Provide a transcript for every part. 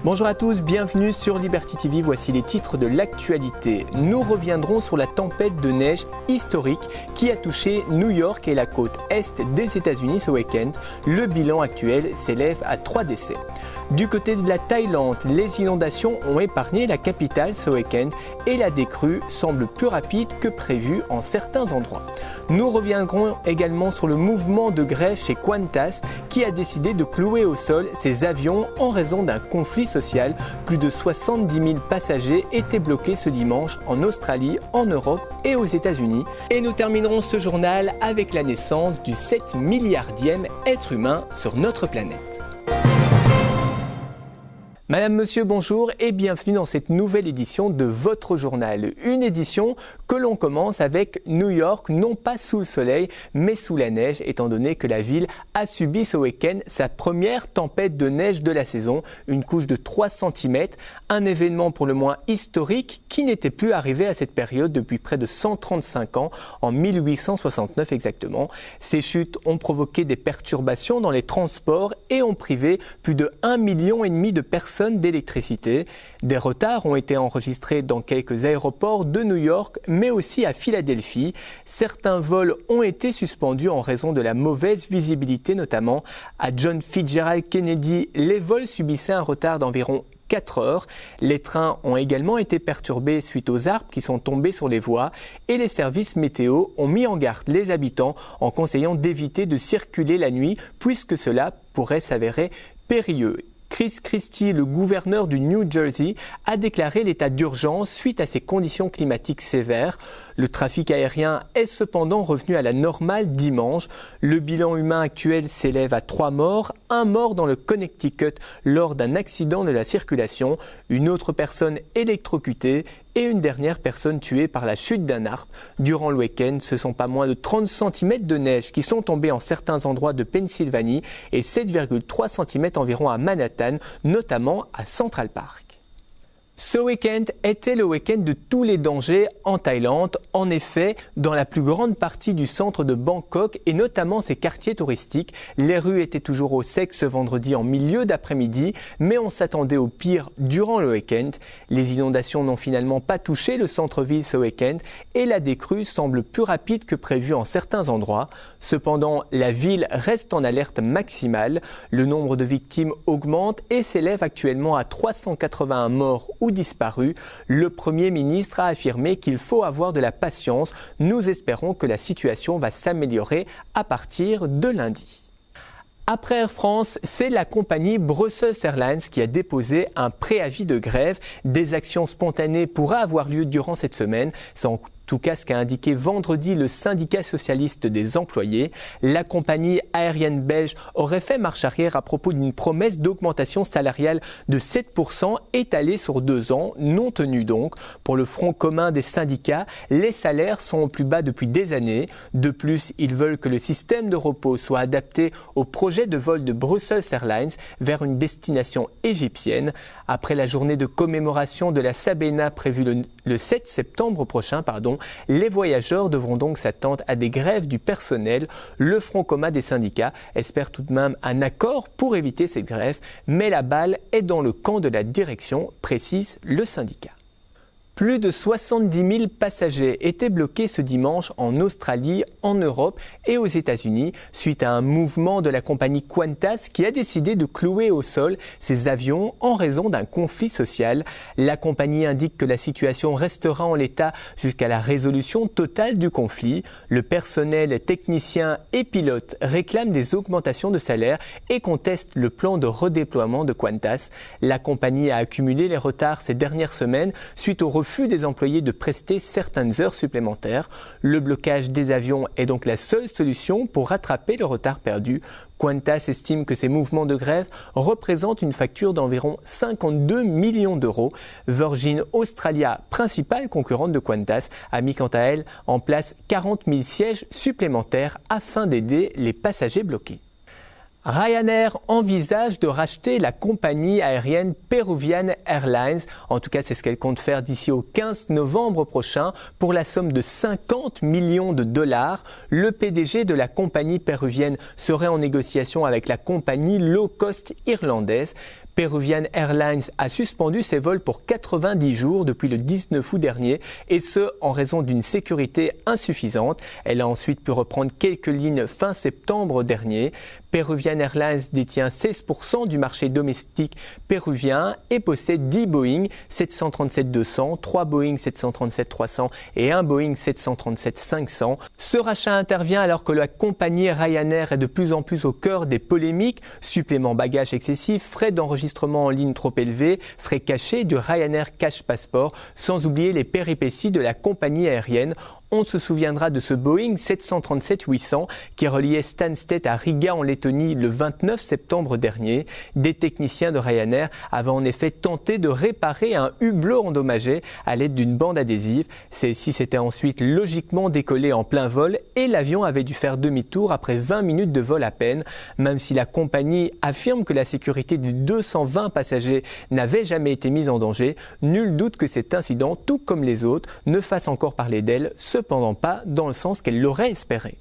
Bonjour à tous, bienvenue sur Liberty TV, voici les titres de l'actualité. Nous reviendrons sur la tempête de neige historique qui a touché New York et la côte est des États-Unis ce week-end. Le bilan actuel s'élève à 3 décès. Du côté de la Thaïlande, les inondations ont épargné la capitale ce week-end et la décrue semble plus rapide que prévu en certains endroits. Nous reviendrons également sur le mouvement de grève chez Qantas qui a décidé de clouer au sol ses avions en raison d'un conflit social. Plus de 70 000 passagers étaient bloqués ce dimanche en Australie, en Europe et aux États-Unis. Et nous terminerons ce journal avec la naissance du 7 milliardième être humain sur notre planète. Madame, Monsieur, bonjour et bienvenue dans cette nouvelle édition de votre journal. Une édition que l'on commence avec New York, non pas sous le soleil, mais sous la neige, étant donné que la ville a subi ce week-end sa première tempête de neige de la saison, une couche de 3 cm, un événement pour le moins historique qui n'était plus arrivé à cette période depuis près de 135 ans, en 1869 exactement. Ces chutes ont provoqué des perturbations dans les transports et ont privé plus de 1,5 million de personnes d'électricité. Des retards ont été enregistrés dans quelques aéroports de New York, mais aussi à Philadelphie. Certains vols ont été suspendus en raison de la mauvaise visibilité, notamment à John Fitzgerald Kennedy. Les vols subissaient un retard d'environ 4 heures. Les trains ont également été perturbés suite aux arbres qui sont tombés sur les voies et les services météo ont mis en garde les habitants en conseillant d'éviter de circuler la nuit puisque cela pourrait s'avérer périlleux. Chris Christie, le gouverneur du New Jersey, a déclaré l'état d'urgence suite à ces conditions climatiques sévères. Le trafic aérien est cependant revenu à la normale dimanche. Le bilan humain actuel s'élève à 3 morts, un mort dans le Connecticut lors d'un accident de la circulation, une autre personne électrocutée et une dernière personne tuée par la chute d'un arbre. Durant le week-end, ce sont pas moins de 30 cm de neige qui sont tombés en certains endroits de Pennsylvanie et 7,3 cm environ à Manhattan, notamment à Central Park. Ce week-end était le week-end de tous les dangers en Thaïlande. En effet, dans la plus grande partie du centre de Bangkok et notamment ses quartiers touristiques, les rues étaient toujours au sec ce vendredi en milieu d'après-midi, mais on s'attendait au pire durant le week-end. Les inondations n'ont finalement pas touché le centre-ville ce week-end et la décrue semble plus rapide que prévu en certains endroits. Cependant, la ville reste en alerte maximale. Le nombre de victimes augmente et s'élève actuellement à 381 morts ou disparus. Le Premier ministre a affirmé qu'il faut avoir de la patience. Nous espérons que la situation va s'améliorer à partir de lundi. Après Air France, c'est la compagnie Brussels Airlines qui a déposé un préavis de grève. Des actions spontanées pourraient avoir lieu durant cette semaine. C'est en tout cas ce qu'a indiqué vendredi le syndicat socialiste des employés. La compagnie aérienne belge aurait fait marche arrière à propos d'une promesse d'augmentation salariale de 7% étalée sur 2 ans, non tenue donc. Pour le Front commun des syndicats, les salaires sont au plus bas depuis des années. De plus, ils veulent que le système de repos soit adapté au projet de vol de Brussels Airlines vers une destination égyptienne. Après la journée de commémoration de la Sabena prévue le 7 septembre prochain, les voyageurs devront donc s'attendre à des grèves du personnel. Le Front commun des syndicats espère tout de même un accord pour éviter cette grève, mais la balle est dans le camp de la direction, précise le syndicat. Plus de 70 000 passagers étaient bloqués ce dimanche en Australie, en Europe et aux États-Unis suite à un mouvement de la compagnie Qantas qui a décidé de clouer au sol ses avions en raison d'un conflit social. La compagnie indique que la situation restera en l'état jusqu'à la résolution totale du conflit. Le personnel, technicien et pilote réclament des augmentations de salaire et contestent le plan de redéploiement de Qantas. La compagnie a accumulé les retards ces dernières semaines suite au refus des employés de prester certaines heures supplémentaires. Le blocage des avions est donc la seule solution pour rattraper le retard perdu. Qantas estime que ces mouvements de grève représentent une facture d'environ 52 millions d'euros. Virgin Australia, principale concurrente de Qantas, a mis quant à elle en place 40 000 sièges supplémentaires afin d'aider les passagers bloqués. Ryanair envisage de racheter la compagnie aérienne Peruvian Airlines. En tout cas, c'est ce qu'elle compte faire d'ici au 15 novembre prochain pour la somme de 50 millions de dollars. Le PDG de la compagnie péruvienne serait en négociation avec la compagnie low cost irlandaise. Peruvian Airlines a suspendu ses vols pour 90 jours depuis le 19 août dernier, et ce en raison d'une sécurité insuffisante. Elle a ensuite pu reprendre quelques lignes fin septembre dernier. Peruvian Airlines détient 16% du marché domestique péruvien et possède 10 Boeing 737-200, 3 Boeing 737-300 et 1 Boeing 737-500. Ce rachat intervient alors que la compagnie Ryanair est de plus en plus au cœur des polémiques. Supplément bagages excessifs, frais d'enregistrement en ligne trop élevés, frais cachés du Ryanair Cash Passport, sans oublier les péripéties de la compagnie aérienne. On se souviendra de ce Boeing 737-800 qui reliait Stansted à Riga en Lettonie le 29 septembre dernier. Des techniciens de Ryanair avaient en effet tenté de réparer un hublot endommagé à l'aide d'une bande adhésive. Celle-ci s'était ensuite logiquement décollée en plein vol et l'avion avait dû faire demi-tour après 20 minutes de vol à peine. Même si la compagnie affirme que la sécurité des 220 passagers n'avait jamais été mise en danger, nul doute que cet incident, tout comme les autres, ne fasse encore parler d'elle, cependant pas dans le sens qu'elle l'aurait espéré.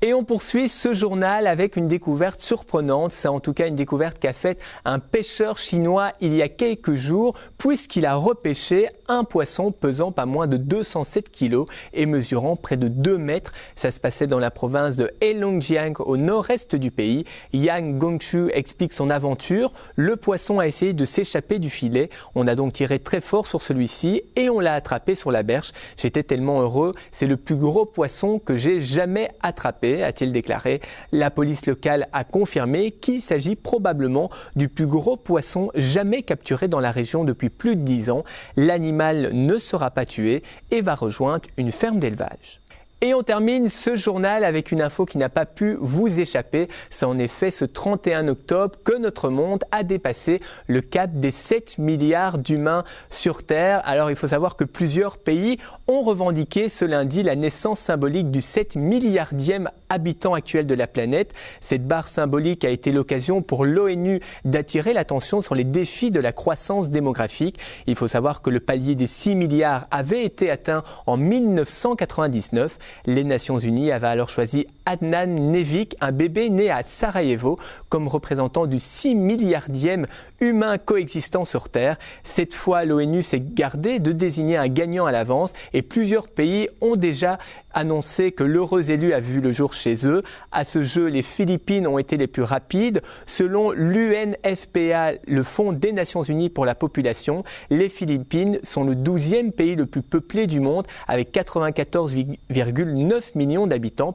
Et on poursuit ce journal avec une découverte surprenante. C'est en tout cas une découverte qu'a faite un pêcheur chinois il y a quelques jours, puisqu'il a repêché un poisson pesant pas moins de 207 kg et mesurant près de 2 mètres. Ça se passait dans la province de Heilongjiang, au nord-est du pays. Yang Gongchu explique son aventure. Le poisson a essayé de s'échapper du filet. On a donc tiré très fort sur celui-ci et on l'a attrapé sur la berge. J'étais tellement heureux. C'est le plus gros poisson que j'ai jamais attrapé, a-t-il déclaré. La police locale a confirmé qu'il s'agit probablement du plus gros poisson jamais capturé dans la région depuis plus de 10 ans. L'animal ne sera pas tué et va rejoindre une ferme d'élevage. Et on termine ce journal avec une info qui n'a pas pu vous échapper. C'est en effet ce 31 octobre que notre monde a dépassé le cap des 7 milliards d'humains sur Terre. Alors il faut savoir que plusieurs pays ont revendiqué ce lundi la naissance symbolique du 7 milliardième habitant actuel de la planète. Cette barre symbolique a été l'occasion pour l'ONU d'attirer l'attention sur les défis de la croissance démographique. Il faut savoir que le palier des 6 milliards avait été atteint en 1999. Les Nations Unies avaient alors choisi Adnan Nevik, un bébé né à Sarajevo, comme représentant du 6 milliardième humain coexistant sur Terre. Cette fois, l'ONU s'est gardée de désigner un gagnant à l'avance et plusieurs pays ont déjà annoncé que l'heureux élu a vu le jour chez eux. À ce jeu, les Philippines ont été les plus rapides. Selon l'UNFPA, le Fonds des Nations Unies pour la population, les Philippines sont le 12e pays le plus peuplé du monde avec 94,9 millions d'habitants,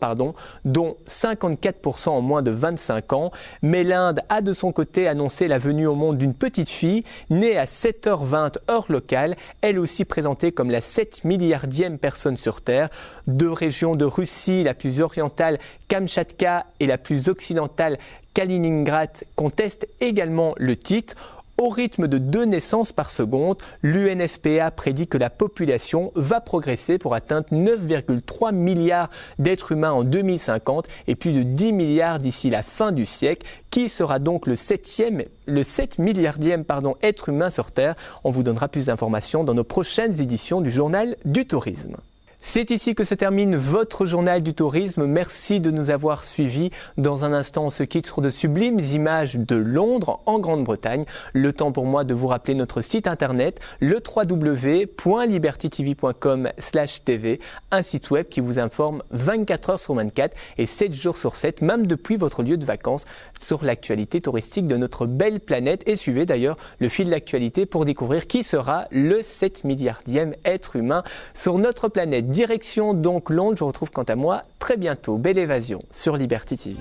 dont 54% en moins de 25 ans. Mais l'Inde a de son côté annoncé la venue au monde d'une petite fille née à 7h20 heure locale, elle aussi présentée comme la 7 milliardième personne sur Terre. Deux régions de Russie, la plus orientale Kamchatka et la plus occidentale Kaliningrad, contestent également le titre. Au rythme de 2 naissances par seconde, l'UNFPA prédit que la population va progresser pour atteindre 9,3 milliards d'êtres humains en 2050 et plus de 10 milliards d'ici la fin du siècle. Qui sera donc le 7 milliardième être humain sur Terre? On vous donnera plus d'informations dans nos prochaines éditions du Journal du Tourisme. C'est ici que se termine votre journal du tourisme. Merci de nous avoir suivis. Dans un instant, on se quitte sur de sublimes images de Londres, en Grande-Bretagne. Le temps pour moi de vous rappeler notre site internet, le www.libertytv.com/tv, un site web qui vous informe 24 heures sur 24 et 7 jours sur 7, même depuis votre lieu de vacances, sur l'actualité touristique de notre belle planète. Et suivez d'ailleurs le fil de l'actualité pour découvrir qui sera le 7 milliardième être humain sur notre planète. Direction donc Londres, je vous retrouve quant à moi très bientôt. Belle évasion sur Liberty TV.